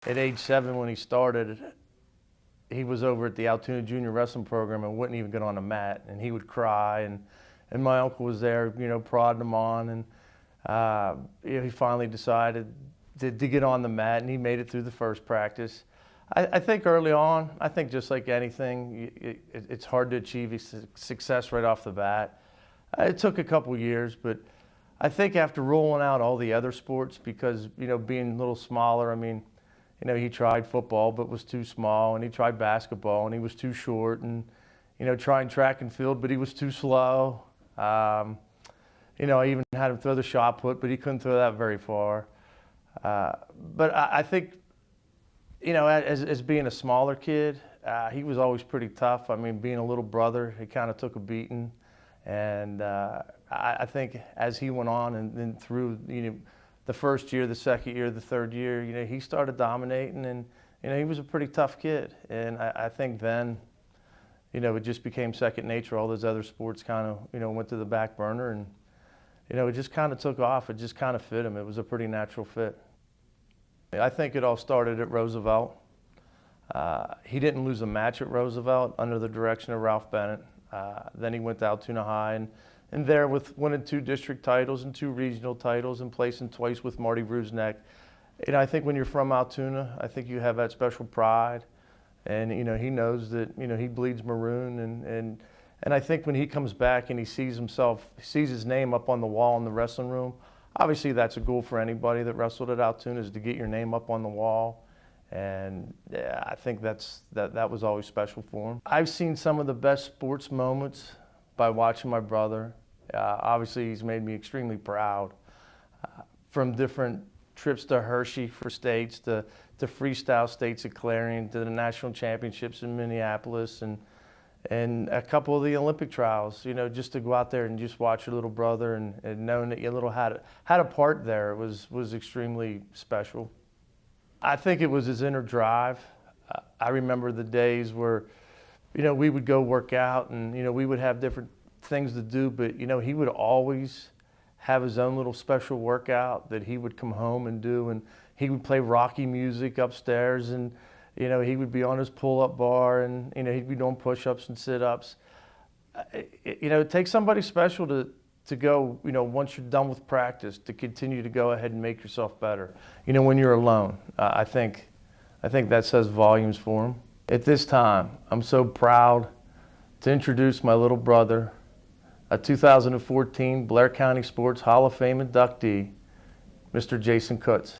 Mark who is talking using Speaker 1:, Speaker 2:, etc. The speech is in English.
Speaker 1: At age 7 when he started, he was over at the Altoona Junior Wrestling Program and wouldn't even get on the mat, and he would cry, and my uncle was there, prodding him on, and he finally decided to get on the mat, and he made it through the first practice. I think early on, I think just like anything, it's hard to achieve success right off the bat. It took a couple years, but I think after rolling out all the other sports, because being a little smaller, he tried football but was too small, and he tried basketball and he was too short, and trying track and field but he was too slow. I even had him throw the shot put, but he couldn't throw that very far. But I think, as being a smaller kid, he was always pretty tough. Being a little brother, he kind of took a beating, and I think as he went on and then through, the first year, the second year, the third year, he started dominating, and he was a pretty tough kid. And I think then, it just became second nature. All those other sports kind of, went to the back burner, and it just kind of took off. It just kind of fit him. It was a pretty natural fit. I think it all started at Roosevelt. He didn't lose a match at Roosevelt under the direction of Ralph Bennett. Then he went to Altoona High, and there with winning 2 district titles and 2 regional titles and placing twice with Marty Rusnak. I think when you're from Altoona, I think you have that special pride, and he knows that he bleeds maroon, and I think when he comes back and he sees his name up on the wall in the wrestling room, obviously that's a goal for anybody that wrestled at Altoona, is to get your name up on the wall. And yeah, I think that was always special for him. I've seen some of the best sports moments by watching my brother. Obviously, he's made me extremely proud. From different trips to Hershey for states, to freestyle states at Clarion, to the national championships in Minneapolis, and a couple of the Olympic trials, just to go out there and just watch your little brother and knowing that your little had a part there was extremely special. I think it was his inner drive. I remember the days where, we would go work out, and, we would have different things to do, but, he would always have his own little special workout that he would come home and do, and he would play Rocky music upstairs, and, he would be on his pull-up bar, and, he'd be doing push-ups and sit-ups. It takes somebody special to go, once you're done with practice, to continue to go ahead and make yourself better. When you're alone, I think that says volumes for him. At this time, I'm so proud to introduce my little brother, a 2014 Blair County Sports Hall of Fame inductee, Mr. Jason Kutz.